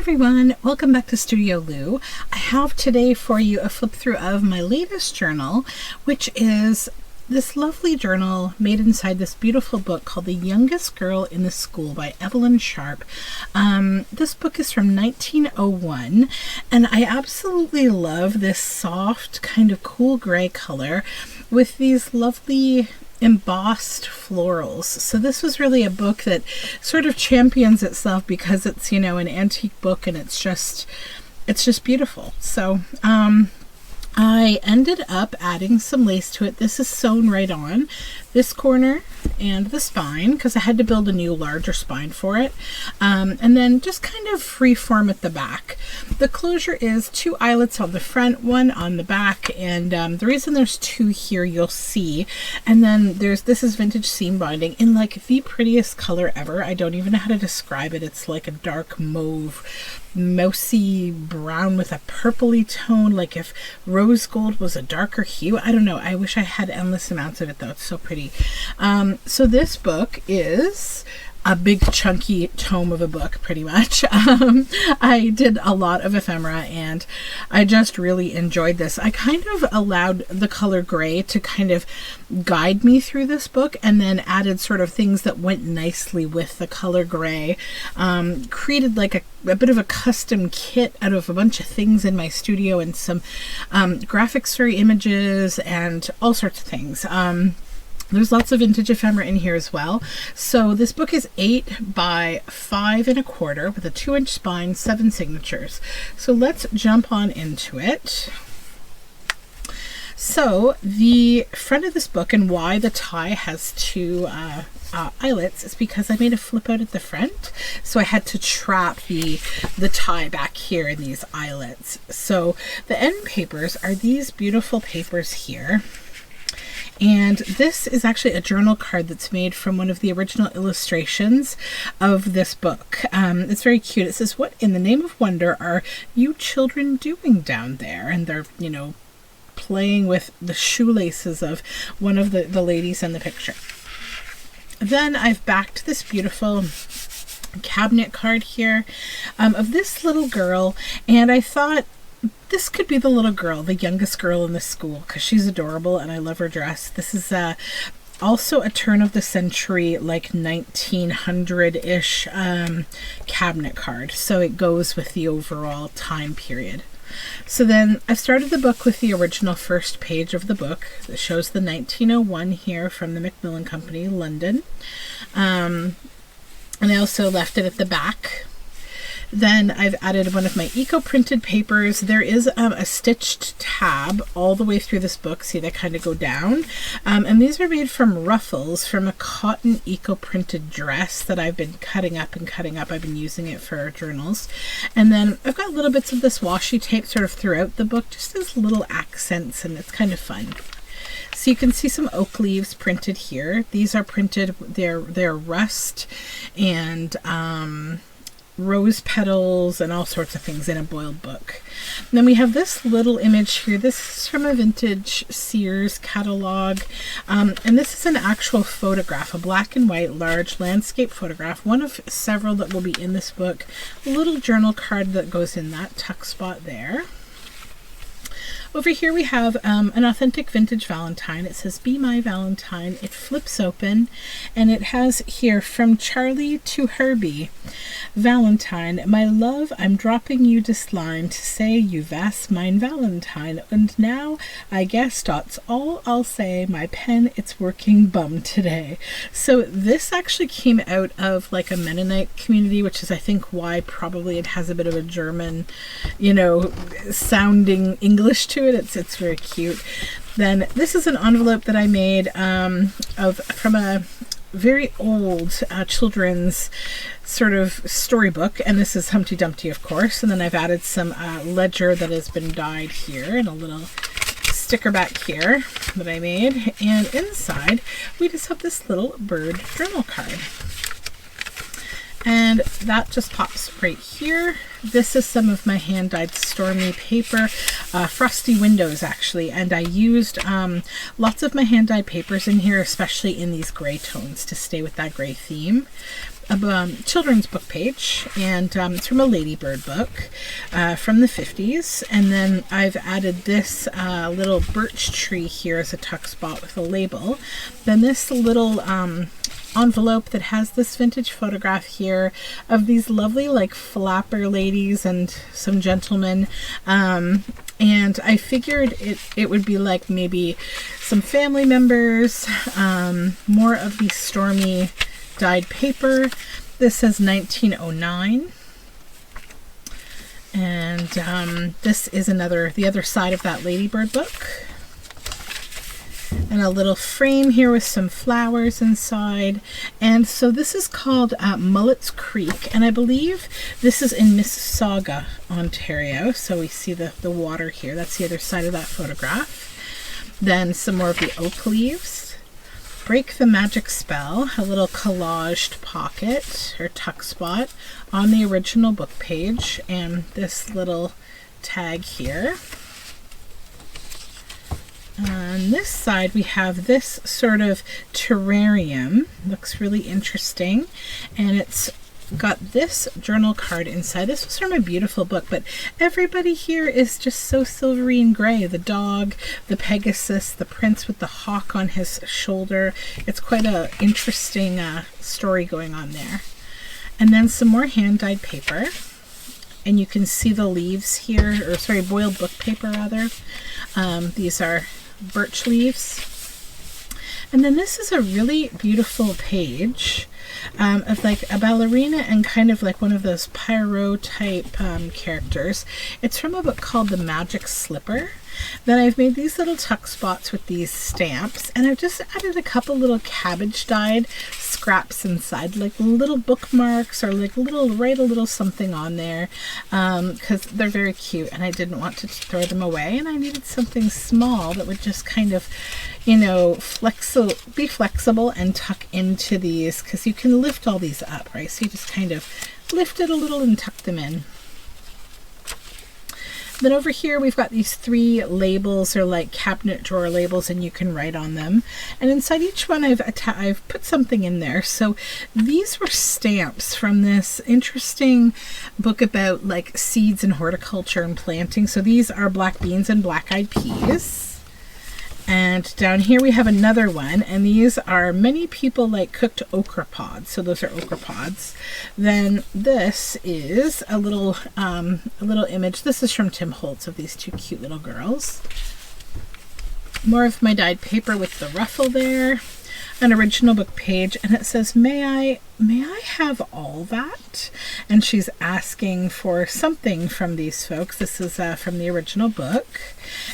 everyone, welcome back to Studioloo. I have today for you a flip through of my latest journal, which is this lovely journal made inside this beautiful book called The Youngest Girl in the School by Evelyn Sharp. This book is from 1901, and I absolutely love this soft kind of cool gray color with these lovely embossed florals. So this was really a book that sort of champions itself because it's, an antique book, and it's just beautiful. So I ended up adding some lace to it. This is sewn right on this corner and the spine because I had to build a new larger spine for it, and then just kind of freeform at the back. The closure is 2 eyelets on the front, 1 on the back, and the reason there's 2 here you'll see. And then this is vintage seam binding in like the prettiest color ever. I don't even know how to describe it. It's like a dark mauve, mousy brown with a purpley tone, like if rose gold was a darker hue. I don't know. I wish I had endless amounts of it though. It's so pretty. So this book is a big chunky tome of a book, pretty much. I did a lot of ephemera and I just really enjoyed this. I kind of allowed the color gray to kind of guide me through this book, and then added sort of things that went nicely with the color gray. Created like a bit of a custom kit out of a bunch of things in my studio and some graphic story images and all sorts of things. There's lots of vintage ephemera in here as well. So this book is 8 by 5 1/4 with a 2-inch spine, 7 signatures. So let's jump on into it. So the front of this book, and why the tie has 2 eyelets, is because I made a flip out at the front. So I had to trap the tie back here in these eyelets. So the end papers are these beautiful papers here. And this is actually a journal card that's made from one of the original illustrations of this book. It's very cute. It says, "What in the name of wonder are you children doing down there?" And they're, playing with the shoelaces of one of the ladies in the picture. Then I've backed this beautiful cabinet card here of this little girl, and I thought, this could be the little girl, the youngest girl in the school, because she's adorable and I love her dress. This is also a turn of the century, like 1900-ish cabinet card. So it goes with the overall time period. So then I've started the book with the original first page of the book that shows the 1901 here from the Macmillan Company, London. And I also left it at the back. Then I've added one of my eco-printed papers. There is a stitched tab all the way through this book. See, they kind of go down. And these are made from ruffles from a cotton eco-printed dress that I've been cutting up. I've been using it for journals. And then I've got little bits of this washi tape sort of throughout the book, just as little accents, and it's kind of fun. So you can see some oak leaves printed here. These are printed, they're rust and rose petals and all sorts of things in a boiled book. And then we have this little image here. This is from a vintage Sears catalog, and this is an actual photograph, a black and white large landscape photograph, one of several that will be in this book. A little journal card that goes in that tuck spot there. Over here we have an authentic vintage Valentine. It says, "Be my Valentine." It flips open and it has here, "From Charlie to Herbie. Valentine, my love, I'm dropping you this line to say you vas mein Valentine. And now I guess that's all I'll say. My pen, it's working bum today." So this actually came out of like a Mennonite community, which is I think why probably it has a bit of a German, sounding English to it. It's very cute. Then this is an envelope that I made from a very old children's sort of storybook, and this is Humpty Dumpty, of course. And then I've added some ledger that has been dyed here, and a little sticker back here that I made. And inside we just have this little bird journal card. And And that just pops right here. This is some of my hand-dyed Stormy paper, Frosty Windows actually, and I used lots of my hand-dyed papers in here, especially in these gray tones to stay with that gray theme. Children's book page, and it's from a Ladybird book from the 50s, and then I've added this little birch tree here as a tuck spot with a label. Then this little envelope that has this vintage photograph here of these lovely like flapper ladies and some gentlemen, and I figured it would be like maybe some family members, more of the Stormy dyed paper. This says 1909, and this is the other side of that Ladybird book. And a little frame here with some flowers inside. And so this is called Mullet's Creek, and I believe this is in Mississauga, Ontario. So we see the water here. That's the other side of that photograph. Then some more of the oak leaves. Break the Magic Spell, a little collaged pocket or tuck spot on the original book page, and this little tag here. On this side we have this sort of terrarium. Looks really interesting, and it's got this journal card inside. This was from a beautiful book, but everybody here is just so silvery and gray. The dog, the Pegasus, the prince with the hawk on his shoulder. It's quite a interesting story going on there. And then some more hand-dyed paper, and you can see the leaves here, or sorry, boiled book paper rather. These are birch leaves. And then this is a really beautiful page of like a ballerina and kind of like one of those pyro type characters. It's from a book called The Magic Slipper. Then I've made these little tuck spots with these stamps, and I've just added a couple little cabbage dyed scraps inside, like little bookmarks, or like write a little something on there, because they're very cute and I didn't want to throw them away, and I needed something small that would just kind of, you know, be flexible and tuck into these, because you can lift all these up, right? So you just kind of lift it a little and tuck them in. Then over here we've got these 3 labels, or like cabinet drawer labels, and you can write on them. And inside each one I've put something in there. So these were stamps from this interesting book about like seeds and horticulture and planting. So these are black beans and black-eyed peas. And down here we have another one, and these are many people like cooked okra pods. So those are okra pods. Then this is a little image. This is from Tim Holtz of these 2 cute little girls. More of my dyed paper with the ruffle there. An original book page, and it says, may I have all that? And she's asking for something from these folks. This is from the original book,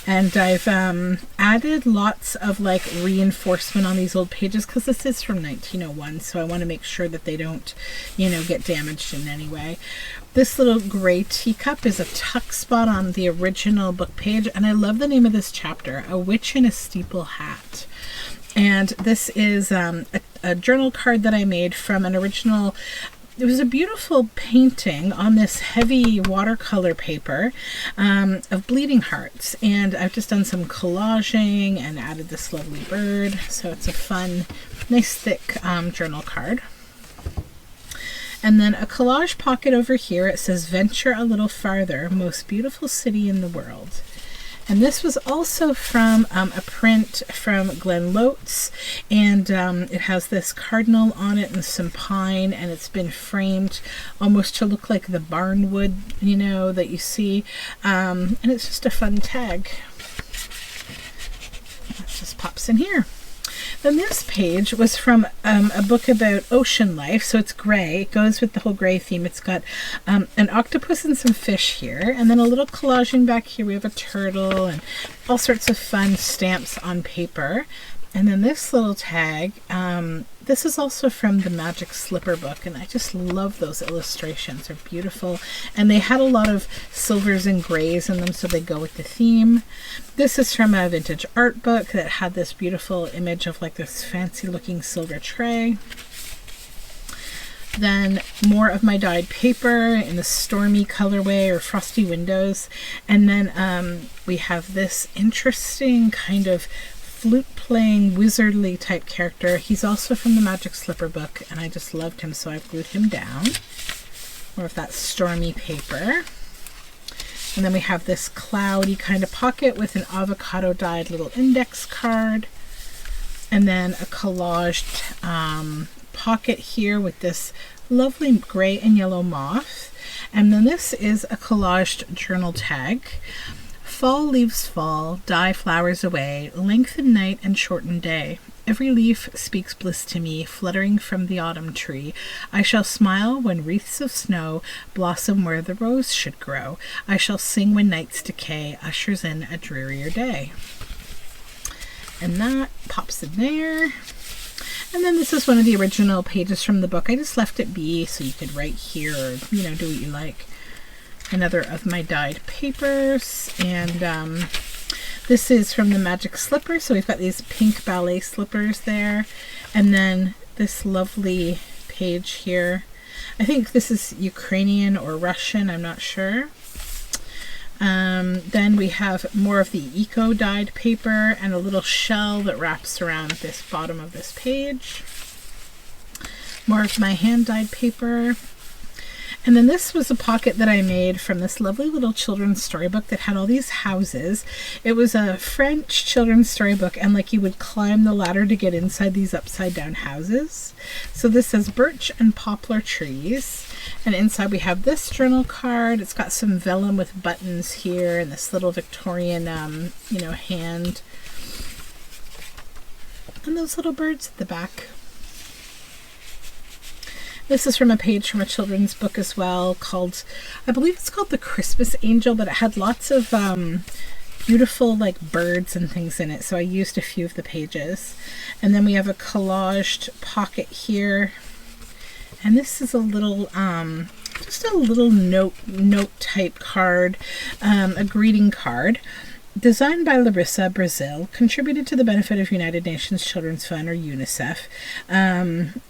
and I've added lots of like reinforcement on these old pages because this is from 1901, so I want to make sure that they don't, you know, get damaged in any way. This little gray teacup is a tuck spot on the original book page, and I love the name of this chapter, A Witch in a Steeple Hat. And this is a journal card that I made from an original. It was a beautiful painting on this heavy watercolor paper of bleeding hearts. And I've just done some collaging and added this lovely bird. So it's a fun, nice thick journal card. And then a collage pocket over here. It says, venture a little farther, most beautiful city in the world. And this was also from a print from Glenn Lotz, and it has this cardinal on it and some pine, and it's been framed almost to look like the barnwood, you know, that you see, and it's just a fun tag. That just pops in here. Then this page was from a book about ocean life, so it's gray. It goes with the whole gray theme. It's got an octopus and some fish here, and then a little collaging back here. We have a turtle and all sorts of fun stamps on paper. And then this little tag, this is also from the Magic Slipper book, and I just love those illustrations. They're beautiful, and they had a lot of silvers and grays in them, so they go with the theme. This is from a vintage art book that had this beautiful image of like this fancy looking silver tray. Then more of my dyed paper in the stormy colorway or frosty windows. And then we have this interesting kind of flute playing wizardly type character. He's also from the Magic Slipper book, and I just loved him, so I've glued him down. More of that stormy paper. And then we have this cloudy kind of pocket with an avocado dyed little index card. And then a collaged pocket here with this lovely gray and yellow moth. And then this is a collaged journal tag. Fall leaves fall, die flowers away, lengthen night and shorten day. Every leaf speaks bliss to me, fluttering from the autumn tree. I shall smile when wreaths of snow blossom where the rose should grow. I shall sing when night's decay ushers in a drearier day. And that pops in there. And then this is one of the original pages from the book. I just left it be so you could write here or, you know, do what you like. Another of my dyed papers, and this is from the Magic Slipper. So we've got these pink ballet slippers there, and then this lovely page here. I think this is Ukrainian or Russian, I'm not sure. Then we have more of the eco dyed paper and a little shell that wraps around this bottom of this page. More of my hand dyed paper. And then this was a pocket that I made from this lovely little children's storybook that had all these houses. It was a French children's storybook, and like you would climb the ladder to get inside these upside down houses. So this says birch and poplar trees. And inside we have this journal card. It's got some vellum with buttons here and this little Victorian, you know, hand. And those little birds at the back. This is from a page from a children's book as well called, I believe it's called The Christmas Angel, but it had lots of beautiful like birds and things in it. So I used a few of the pages. And then we have a collaged pocket here. And this is a little, just a little note type card, a greeting card. Designed by Larissa, Brazil, contributed to the benefit of United Nations Children's Fund, or UNICEF, and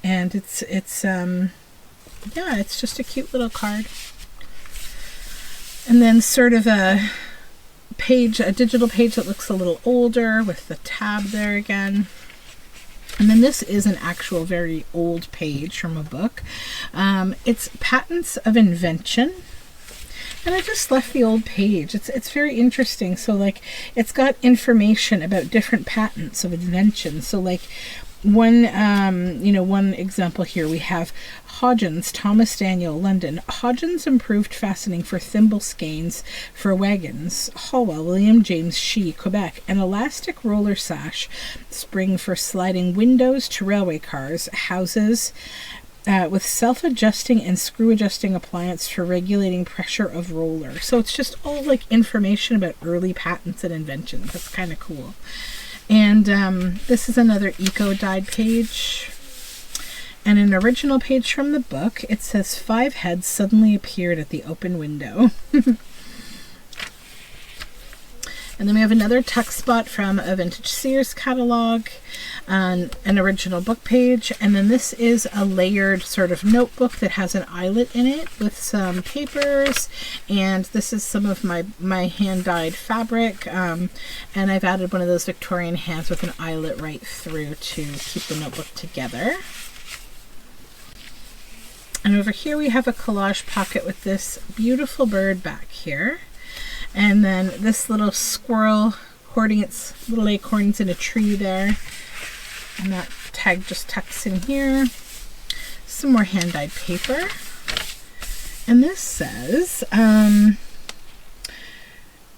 yeah, it's just a cute little card. And then sort of a page, a digital page that looks a little older with the tab there again. And then this is an actual very old page from a book. It's Patents of Invention. And I just left the old page. It's very interesting. So like it's got information about different patents of invention. So like one example here we have Hodgins, Thomas Daniel, London. Hodgins improved fastening for thimble skeins for wagons. Hallwell, William James Shee, Quebec. An elastic roller sash spring for sliding windows to railway cars, houses, with self-adjusting and screw-adjusting appliance for regulating pressure of roller. So it's just all like information about early patents and inventions. That's kind of cool. And this is another eco-dyed page. And an original page from the book. It says 5 heads suddenly appeared at the open window. And then we have another tuck spot from a vintage Sears catalog, an original book page, and then this is a layered sort of notebook that has an eyelet in it with some papers, and this is some of my hand-dyed fabric, and I've added one of those Victorian hands with an eyelet right through to keep the notebook together. And over here we have a collage pocket with this beautiful bird back here. And then this little squirrel hoarding its little acorns in a tree there. And that tag just tucks in here. Some more hand-dyed paper. And this says,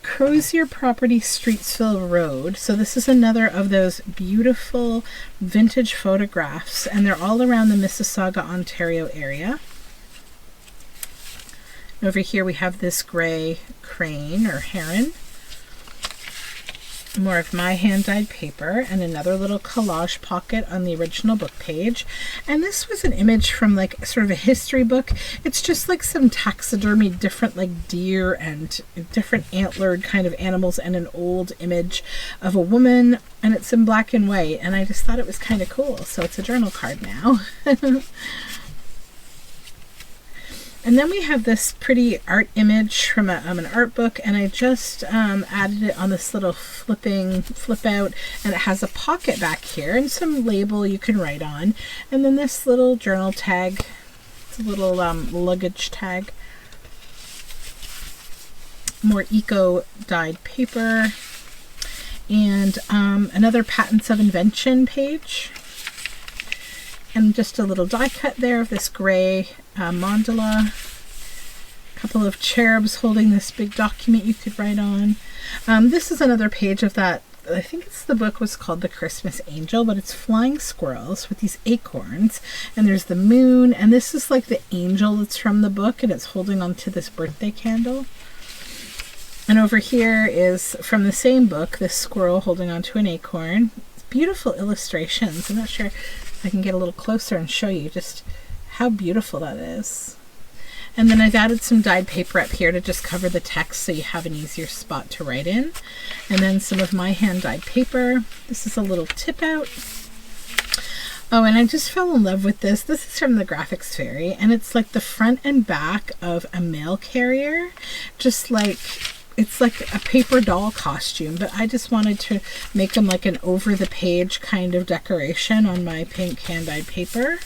Crozier Property, Streetsville Road. So this is another of those beautiful vintage photographs. And they're all around the Mississauga, Ontario area. Over here we have this gray crane or heron. More of my hand-dyed paper and another little collage pocket on the original book page. And this was an image from like sort of a history book. It's just like some taxidermy, different like deer and different antlered kind of animals and an old image of a woman, and it's in black and white, and I just thought it was kind of cool. So it's a journal card now. And then we have this pretty art image from an art book, and I just added it on this little flip out, and it has a pocket back here and some label you can write on, and then this little journal tag. It's a little luggage tag. More eco dyed paper, and another Patents of Invention page, and just a little die cut there of this gray mandala. A couple of cherubs holding this big document you could write on. This is another page of that. I think the book was called The Christmas Angel, but it's flying squirrels with these acorns, and there's the moon, and this is like the angel that's from the book, and it's holding onto this birthday candle. And over here is from the same book, this squirrel holding onto an acorn. It's beautiful illustrations. I'm not sure if I can get a little closer and show you just how beautiful that is. And then I've added some dyed paper up here to just cover the text so you have an easier spot to write in. And then some of my hand dyed paper. This is a little tip out. Oh, and I just fell in love with this. This is from the Graphics Fairy, and it's like the front and back of a mail carrier. Just like, it's like a paper doll costume, but I just wanted to make them like an over the page kind of decoration on my pink hand dyed paper.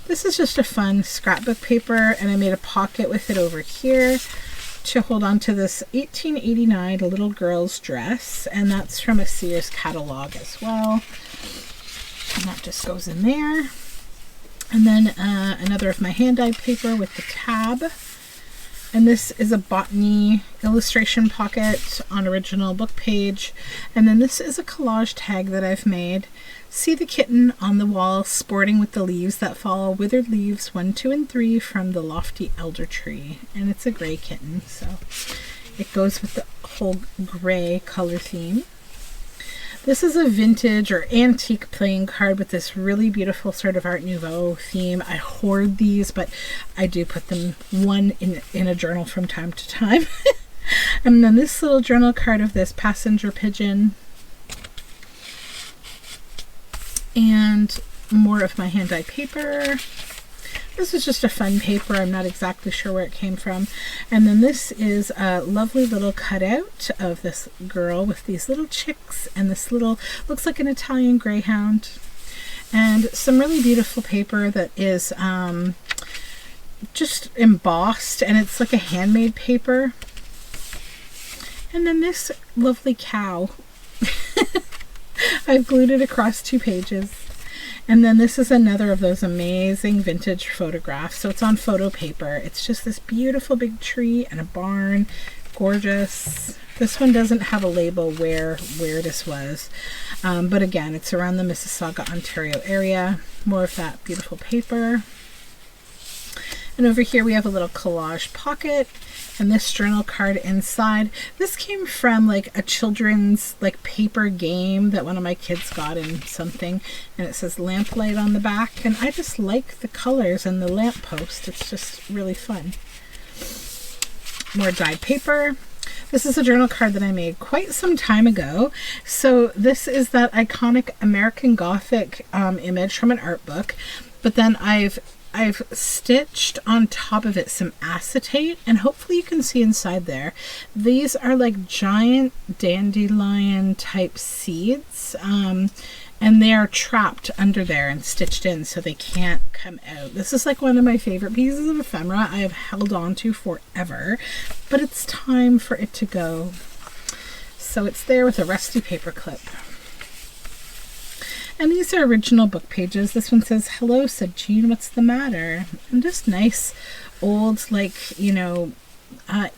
This is just a fun scrapbook paper, and I made a pocket with it over here to hold on to this 1889 little girl's dress, and that's from a Sears catalog as well. And that just goes in there. And then another of my hand dyed paper with the tab. And this is a botany illustration pocket on original book page. And then this is a collage tag that I've made. See the kitten on the wall sporting with the leaves that fall, withered leaves 1, 2, and 3 from the lofty elder tree. And it's a gray kitten, so it goes with the whole gray color theme. This is a vintage or antique playing card with this really beautiful sort of Art Nouveau theme. I hoard these, but I do put them in a journal from time to time. And then this little journal card of this passenger pigeon. And more of my hand dyed paper. This is just a fun paper. I'm not exactly sure where it came from. And then this is a lovely little cutout of this girl with these little chicks and this little, looks like an Italian greyhound. And some really beautiful paper that is just embossed, and it's like a handmade paper. And then this lovely cow. I've glued it across 2 pages. And then this is another of those amazing vintage photographs. So it's on photo paper. It's just this beautiful big tree and a barn. Gorgeous. This one doesn't have a label where this was. But again, it's around the Mississauga, Ontario area. More of that beautiful paper. And over here we have a little collage pocket, and this journal card inside. This came from like a children's like paper game that one of my kids got in something, and it says lamplight on the back, and I just like the colors and the lamppost. It's just really fun. More dyed paper. This is a journal card that I made quite some time ago. So this is that iconic American Gothic image from an art book, but then I've stitched on top of it some acetate, and hopefully you can see inside there. These are like giant dandelion type seeds, and they are trapped under there and stitched in so they can't come out. This is like one of my favorite pieces of ephemera I have held on to forever, but it's time for it to go. So it's there with a rusty paper clip. And these are original book pages. This one says, "Hello," said Jean, "what's the matter?" And just nice old, like, you know, pen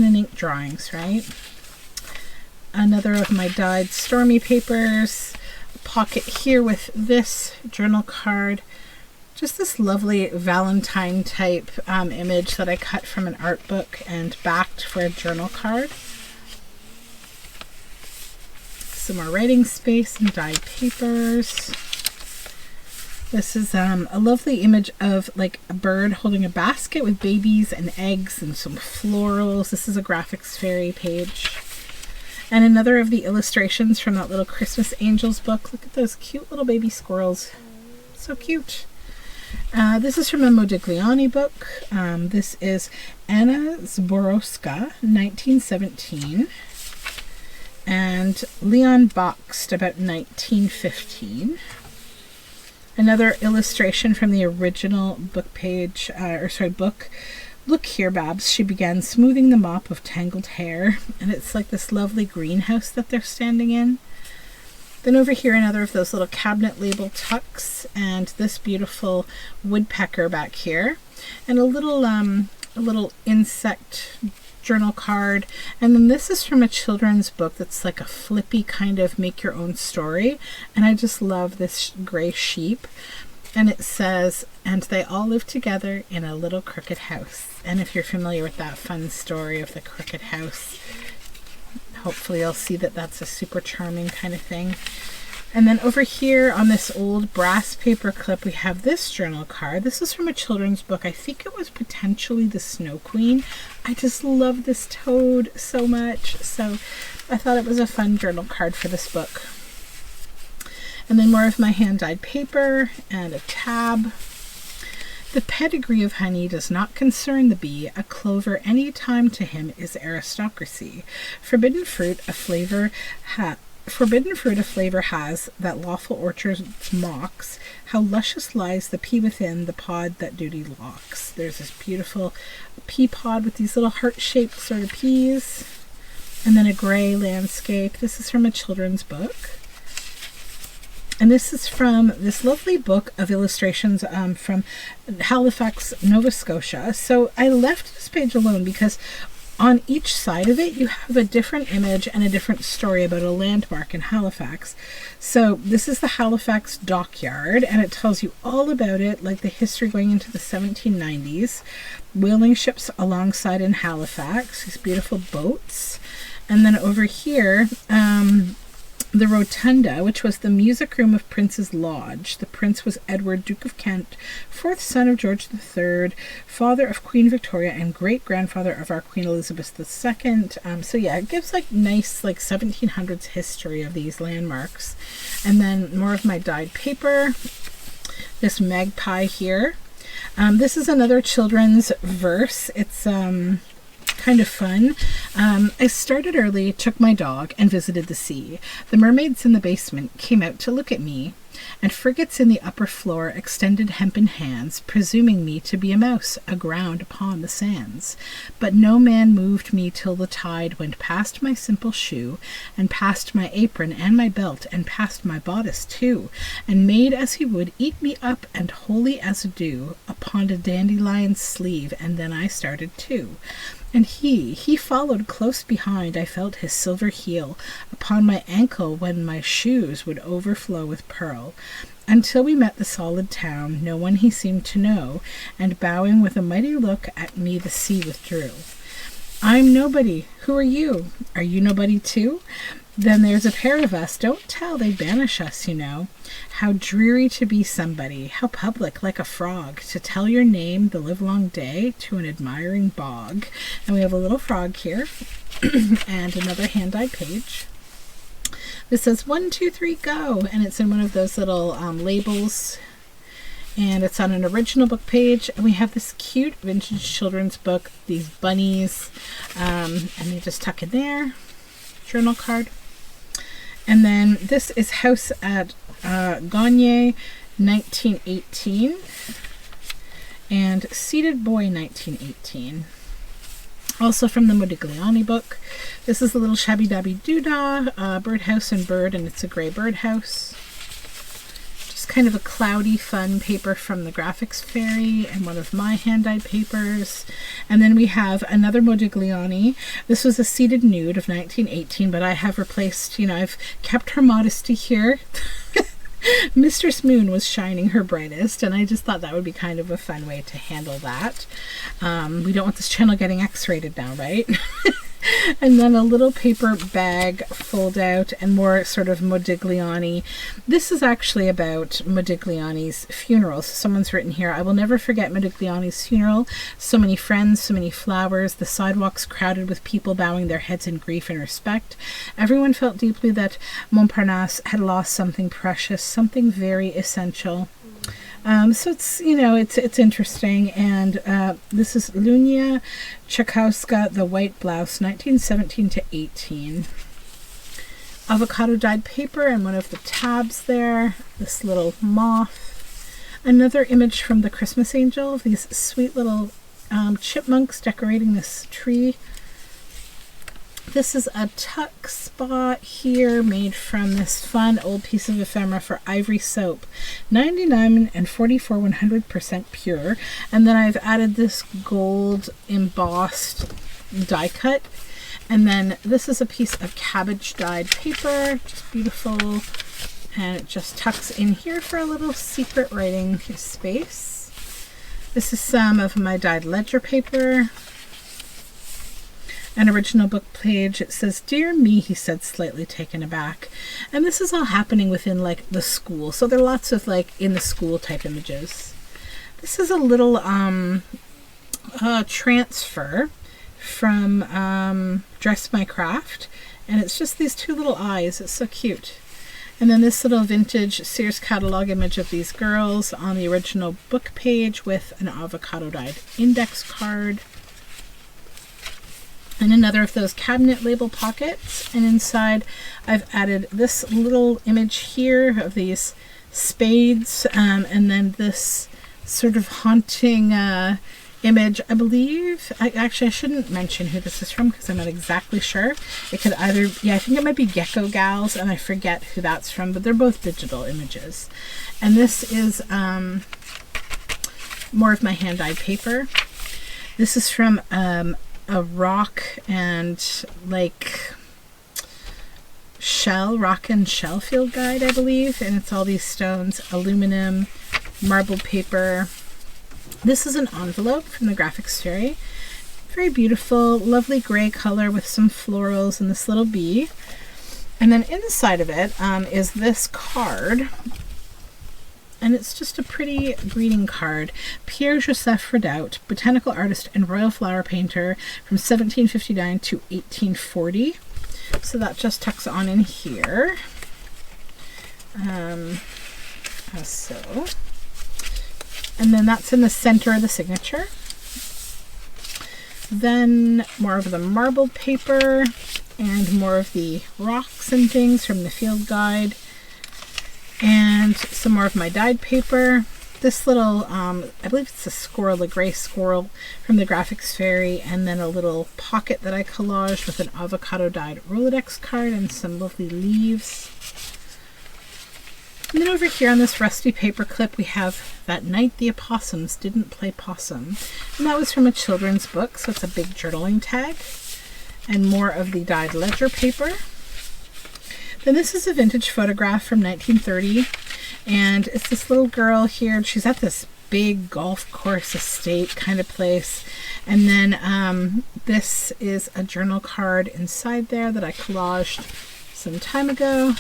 and ink drawings, right? Another of my dyed stormy papers. A pocket here with this journal card. Just this lovely Valentine type image that I cut from an art book and backed for a journal card. Some more writing space and dyed papers. This is a lovely image of like a bird holding a basket with babies and eggs and some florals. This is a Graphics Fairy page. And another of the illustrations from that little Christmas Angels book. Look at those cute little baby squirrels. So cute. This is from a Modigliani book. This is Anna Zborowska, 1917, and Leon Bakst, about 1915. Another illustration from the original book page, book. Look here, Babs, she began, smoothing the mop of tangled hair, and it's like this lovely greenhouse that they're standing in. Then over here, another of those little cabinet label tucks, and this beautiful woodpecker back here, and a little insect journal card. And then this is from a children's book that's like a flippy kind of make your own story, and I just love this gray sheep. And it says, and they all live together in a little crooked house. And if you're familiar with that fun story of the crooked house, hopefully you'll see that that's a super charming kind of thing. And then over here on this old brass paper clip, we have this journal card. This is from a children's book. I think it was potentially the Snow Queen. I just love this toad so much. So I thought it was a fun journal card for this book. And then more of my hand-dyed paper and a tab. The pedigree of honey does not concern the bee. A clover any time to him is aristocracy. Forbidden fruit a flavor has that lawful orchards mocks. How luscious lies the pea within the pod that duty locks. There's this beautiful pea pod with these little heart-shaped sort of peas. And then a gray landscape. This is from a children's book. And this is from this lovely book of illustrations from Halifax, Nova Scotia. So I left this page alone because on each side of it, you have a different image and a different story about a landmark in Halifax. So this is the Halifax dockyard, and it tells you all about it, like the history going into the 1790s, whaling ships alongside in Halifax, these beautiful boats. And then over here, the Rotunda, which was the music room of Prince's Lodge. The prince was Edward, Duke of Kent, fourth son of George III, father of Queen Victoria, and great-grandfather of our Queen Elizabeth II. So yeah, it gives like nice 1700s history of these landmarks. And then more of my dyed paper. This magpie here. This is another children's verse. It's kind of fun. I started early, took my dog, and visited the sea. The mermaids in the basement came out to look at me, and frigates in the upper floor extended hempen hands, presuming me to be a mouse aground upon the sands. But no man moved me till the tide went past my simple shoe, and past my apron and my belt, and past my bodice too, and made as he would eat me up, and wholly as a dew, upon a dandelion's sleeve, and then I started too. And he followed close behind. I felt his silver heel upon my ankle when my shoes would overflow with pearl. Until we met the solid town, no one he seemed to know, and bowing with a mighty look at me the sea withdrew. I'm nobody. Who are you? Are you nobody too? Then there's a pair of us. Don't tell, they banish us, you know. How dreary to be somebody, how public, like a frog, to tell your name the livelong day to an admiring bog. And we have a little frog here, and another hand-dyed page. This says 1, 2, 3, go, and it's in one of those little labels, and it's on an original book page. And we have this cute vintage children's book, these bunnies, and they just tuck in there. Journal card. And then this is House at Gagne, 1918, and Seated Boy, 1918. Also from the Modigliani book. This is a little shabby dabby doodah, birdhouse and bird, and it's a gray birdhouse. Just kind of a cloudy, fun paper from the Graphics Fairy, and one of my hand-dyed papers. And then we have another Modigliani. This was a seated nude of 1918, but I have replaced, I've kept her modesty here. Mistress Moon was shining her brightest, and I just thought that would be kind of a fun way to handle that. We don't want this channel getting X-rated now, right? And then a little paper bag fold out, and more sort of Modigliani. This is actually about Modigliani's funeral. So someone's written here, I will never forget Modigliani's funeral. So many friends, so many flowers, the sidewalks crowded with people bowing their heads in grief and respect. Everyone felt deeply that Montparnasse had lost something precious, something very essential. So it's, you know, it's interesting. And this is Lunia Czakowska, The White Blouse, 1917 to 18. Avocado dyed paper and one of the tabs there. This little moth. Another image from the Christmas Angel of these sweet little chipmunks decorating this tree. This is a tuck spot here made from this fun old piece of ephemera for ivory soap, 99 and 44 100% pure. And then I've added this gold embossed die cut. And then this is a piece of cabbage dyed paper, just beautiful. And it just tucks in here for a little secret writing space. This is some of my dyed ledger paper. An original book page. It says, "Dear me," he said, slightly taken aback. And this is all happening within like the school. So there are lots of like in the school type images. This is a little transfer from Dress My Craft. And it's just these two little eyes. It's so cute. And then this little vintage Sears catalog image of these girls on the original book page with an avocado dyed index card. And another of those cabinet label pockets. And inside I've added this little image here of these spades. And then this sort of haunting image, I believe. I shouldn't mention who this is from because I'm not exactly sure. It could either, I think it might be Gecko Gals, and I forget who that's from, but they're both digital images. And this is more of my hand-dyed paper. This is from a rock and rock and shell field guide, I believe. And it's all these stones, aluminum, marbled paper. This is an envelope from the Graphics Fairy. Very beautiful, lovely gray color with some florals and this little bee. And then inside of it is this card. And it's just a pretty greeting card. Pierre-Joseph Redout, botanical artist and royal flower painter from 1759 to 1840. So that just tucks on in here. So. And then that's in the center of the signature. Then more of the marbled paper and more of the rocks and things from the field guide. And some more of my dyed paper. This little, I believe it's a squirrel, a gray squirrel from the Graphics Fairy. And then a little pocket that I collaged with an avocado dyed Rolodex card and some lovely leaves. And then over here on this rusty paper clip, we have That Night the Opossums Didn't Play Possum. And that was from a children's book, so it's a big journaling tag. And more of the dyed ledger paper. Then this is a vintage photograph from 1930. And it's this little girl here. She's at this big golf course estate kind of place. And then this is a journal card inside there that I collaged some time ago.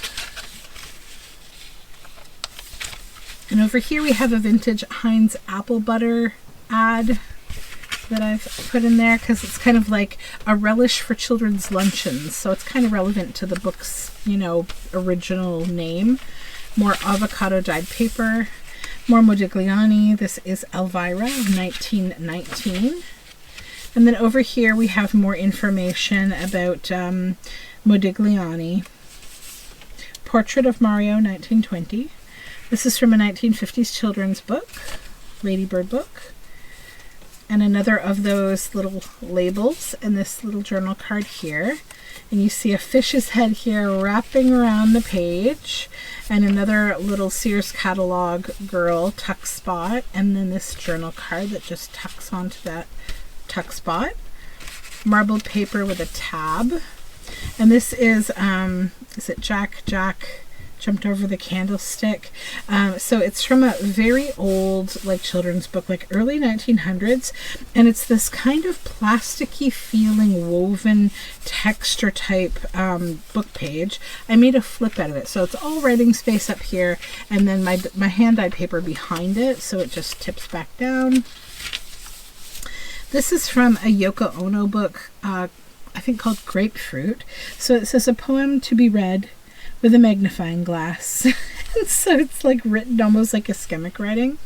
And over here we have a vintage Heinz apple butter ad that I've put in there because it's kind of like a relish for children's luncheons. So it's kind of relevant to the book's, original name. More avocado dyed paper. More Modigliani. This is Elvira, 1919. And then over here we have more information about Modigliani. Portrait of Mario, 1920. This is from a 1950s children's book, Ladybird book. And another of those little labels and this little journal card here. And you see a fish's head here wrapping around the page. And another little Sears catalog girl tuck spot. And then this journal card that just tucks onto that tuck spot. Marbled paper with a tab. And this is it Jack Jumped Over the Candlestick. So it's from a very old children's book, early 1900s, and it's this kind of plasticky feeling woven texture type book page. I made a flip out of it, so it's all writing space up here and then my hand-dyed paper behind it, so it just tips back down. This is from a Yoko Ono book, I think called Grapefruit. So it says, a poem to be read with a magnifying glass. And so it's written almost like ischemic writing.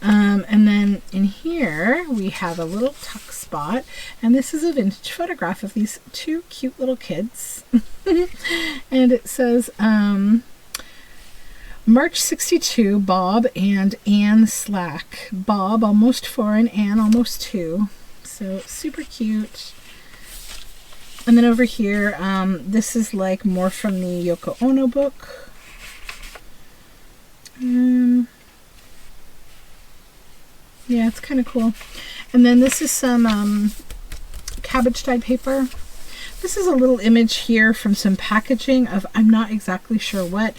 And then in here we have a little tuck spot, and this is a vintage photograph of these two cute little kids. And it says March 62, Bob and Anne Slack. Bob almost 4 and Anne almost 2. So super cute. And then over here, this is like more from the Yoko Ono book. Yeah, it's kind of cool. And then this is some cabbage dyed paper. This is a little image here from some packaging of I'm not exactly sure what.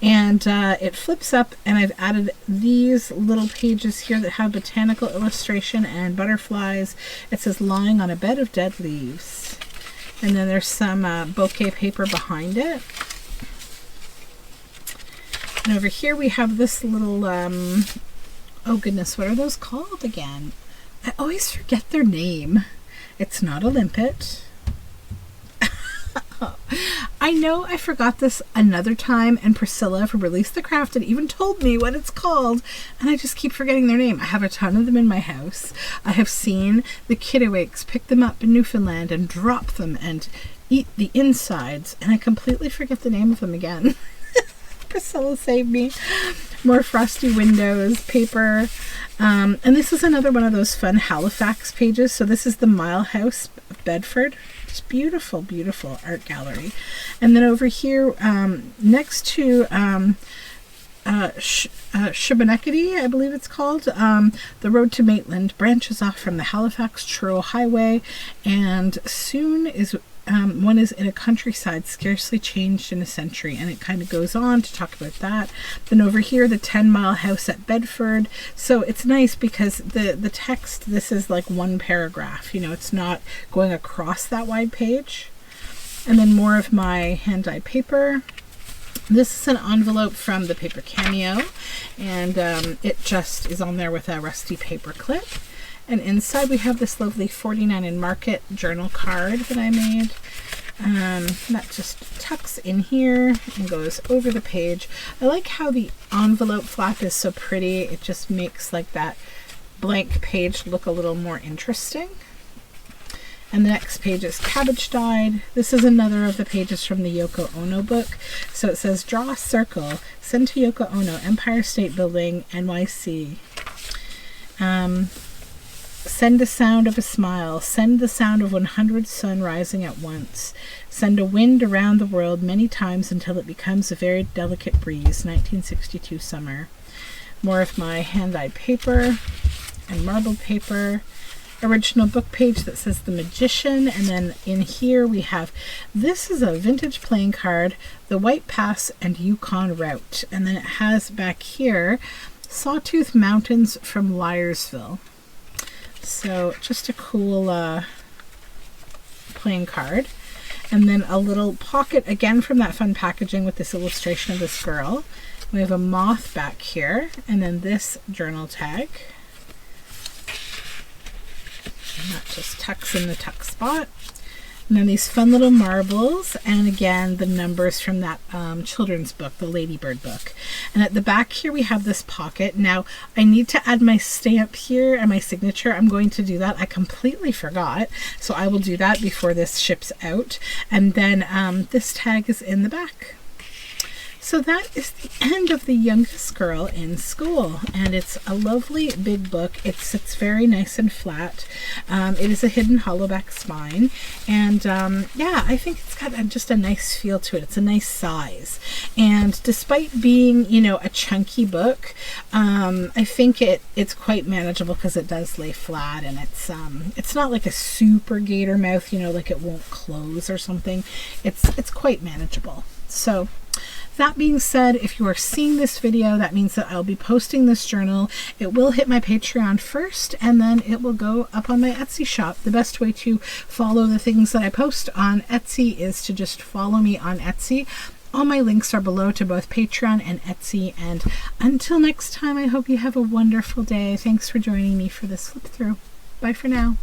And it flips up, and I've added these little pages here that have botanical illustration and butterflies. It says lying on a bed of dead leaves. And then there's some bouquet paper behind it. And over here we have this little, oh goodness, what are those called again? I always forget their name. It's not a limpet. I know I forgot this another time, and Priscilla from Release the Crafted even told me what it's called, and I just keep forgetting their name. I have a ton of them in my house. I have seen the kittiwakes pick them up in Newfoundland and drop them and eat the insides, and I completely forget the name of them again. Priscilla saved me. More frosty windows, paper. And this is another one of those fun Halifax pages. So this is the Mile House of Bedford. It's beautiful, beautiful art gallery. And then over here, next to Shubenacadie, I believe it's called, the road to Maitland branches off from the Halifax Truro Highway, and soon is one is in a countryside scarcely changed in a century, and it kind of goes on to talk about that. Then over here, the 10-mile house at Bedford. So it's nice because the text, this is like one paragraph, you know, it's not going across that wide page. And then more of my hand-dyed paper. This is an envelope from the Paper Cameo, and it just is on there with a rusty paper clip. And inside we have this lovely 49 in Market journal card that I made. That just tucks in here and goes over the page. I like how the envelope flap is so pretty. It just makes like that blank page look a little more interesting. And the next page is cabbage dyed. This is another of the pages from the Yoko Ono book. So it says, draw a circle, send to Yoko Ono, Empire State Building, NYC. Send the sound of a smile, send the sound of 100 sun rising at once. Send a wind around the world many times until it becomes a very delicate breeze. 1962 summer. More of my hand-dyed paper and marbled paper. Original book page that says The Magician, and then in here we have, this is a vintage playing card, The White Pass and Yukon Route, and then it has back here Sawtooth Mountains from Liarsville. So just a cool playing card. And then a little pocket again from that fun packaging with this illustration of this girl. We have a moth back here, and then this journal tag. And that just tucks in the tuck spot. And then these fun little marbles, and again the numbers from that children's book, the Ladybird book. And at the back here we have this pocket. Now I need to add my stamp here and my signature. I'm going to do that. I completely forgot, so I will do that before this ships out. And then this tag is in the back. So that is the end of The Youngest Girl in School, and it's a lovely big book. It sits very nice and flat. It is a hidden hollowback spine, and yeah, I think it's got just a nice feel to it. It's a nice size, and despite being, you know, a chunky book, I think it's quite manageable because it does lay flat, and it's not like a super gator mouth, you know, like it won't close or something. It's quite manageable. So that being said, if you are seeing this video, that means that I'll be posting this journal. It will hit my Patreon first, and then it will go up on my Etsy shop. The best way to follow the things that I post on Etsy is to just follow me on Etsy. All my links are below to both Patreon and Etsy. And until next time, I hope you have a wonderful day. Thanks for joining me for this flip through. Bye for now.